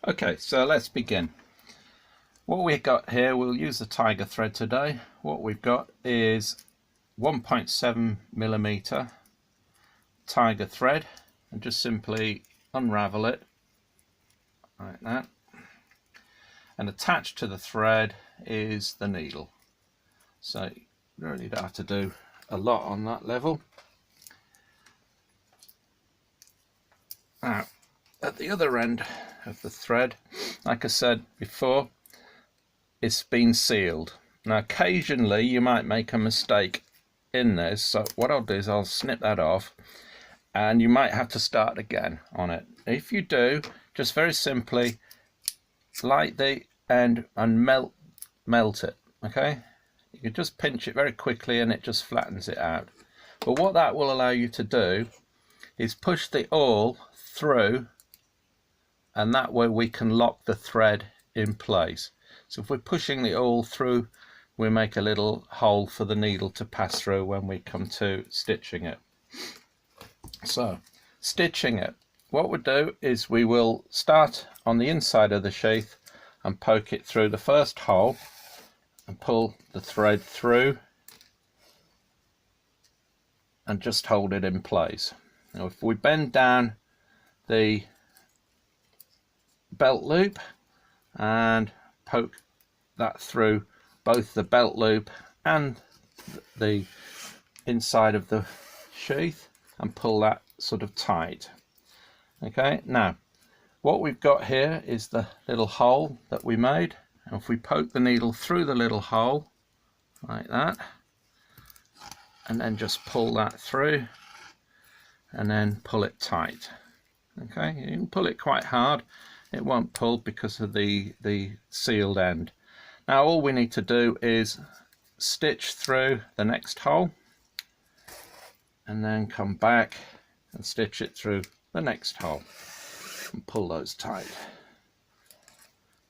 Okay, so let's begin. What we've got here, we'll use the tiger thread today. What we've got is 1.7mm tiger thread, and just simply unravel it like that. And attached to the thread is the needle. So you really don't have to do a lot on that level. Now, at the other end of the thread, like I said before, it's been sealed. Now occasionally you might make a mistake in this, so what I'll do is I'll snip that off and you might have to start again on it. If you do, just very simply light the end and melt it. Okay, you can just pinch it very quickly and it just flattens it out. But what that will allow you to do is push the awl through, and that way we can lock the thread in place. So if we're pushing the awl through, we make a little hole for the needle to pass through when we come to stitching it. So stitching it, what we'll do is we will start on the inside of the sheath and poke it through the first hole and pull the thread through and just hold it in place. Now if we bend down the belt loop and poke that through both the belt loop and the inside of the sheath and pull that sort of tight. Okay, now what we've got here is the little hole that we made, and if we poke the needle through the little hole like that and then just pull that through and then pull it tight. Okay, you can pull it quite hard, it won't pull because of the sealed end. Now all we need to do is stitch through the next hole and then come back and stitch it through the next hole and pull those tight.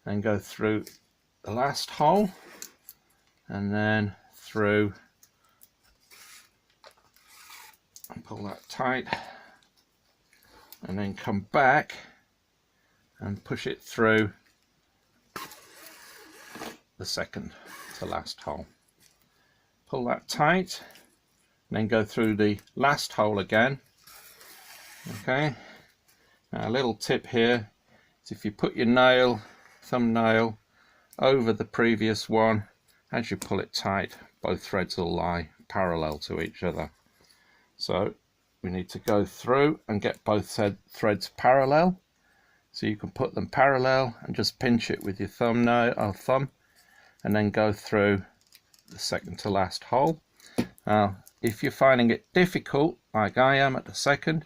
Then go through the last hole and then through and pull that tight, and then come back and push it through the second to last hole. Pull that tight and then go through the last hole again. Okay, now a little tip here is if you put your thumbnail over the previous one, as you pull it tight, both threads will lie parallel to each other. So we need to go through and get both threads parallel. So you can put them parallel and just pinch it with your thumb and then go through the second to last hole. Now if you're finding it difficult, like I am at the second,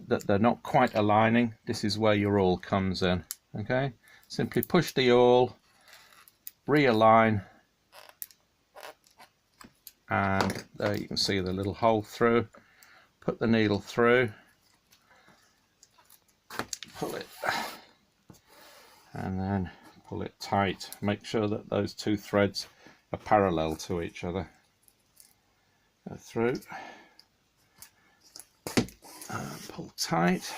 that they're not quite aligning, this is where your awl comes in. Okay, simply push the awl, realign, and there you can see the little hole through. Put the needle through, pull it, and then pull it tight. Make sure that those two threads are parallel to each other. Go through and pull tight.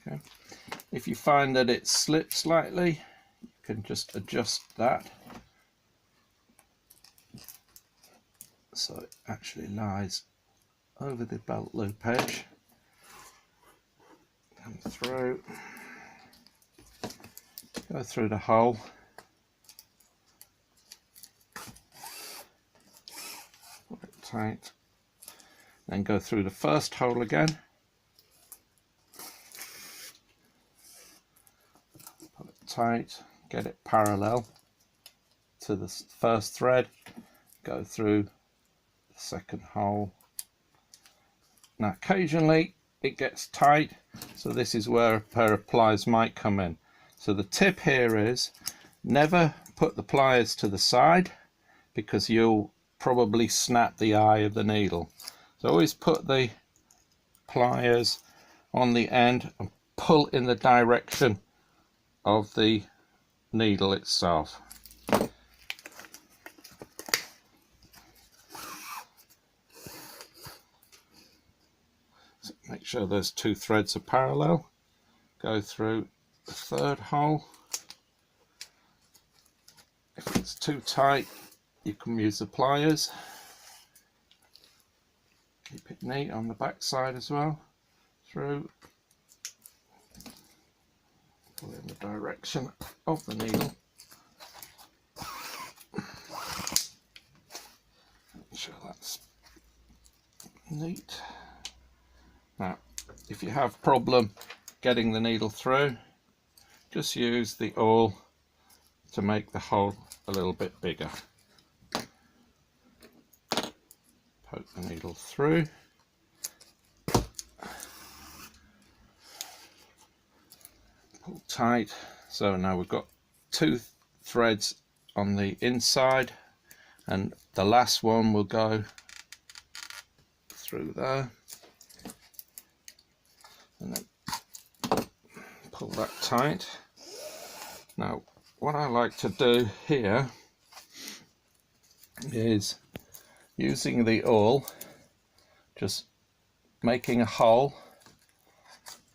Okay. If you find that it slips slightly, you can just adjust that so it actually lies over the belt loop edge. Come through, go through the hole, pull it tight, then go through the first hole again, pull it tight, get it parallel to the first thread, go through the second hole. Now occasionally it gets tight, so this is where a pair of pliers might come in. So the tip here is never put the pliers to the side because you'll probably snap the eye of the needle. So always put the pliers on the end and pull in the direction of the needle itself. So make sure those two threads are parallel. go through the third hole. If it's too tight, you can use the pliers. Keep it neat on the back side as well. Through. Pull in the direction of the needle. Make sure that's neat. Now, if you have problem getting the needle through, just use the awl to make the hole a little bit bigger. Poke the needle through. Pull tight. So now we've got 2 threads on the inside, and the last one will go through there. And then pull that tight. Now, what I like to do here is using the awl, just making a hole,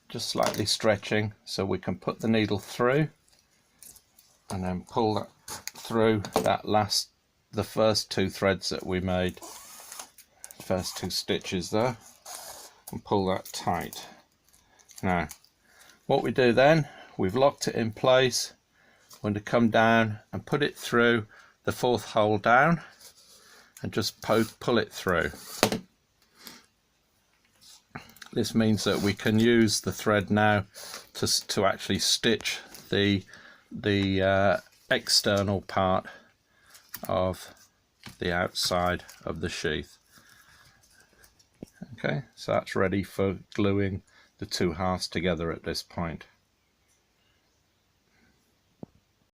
just slightly stretching so we can put the needle through, and then pull that through the first 2 threads that we made, first 2 stitches there, and pull that tight. Now, what we do then, we've locked it in place. We're going to come down and put it through the 4th hole down and just pull it through. This means that we can use the thread now to actually stitch the external part of the outside of the sheath. Okay, so that's ready for gluing the 2 halves together at this point.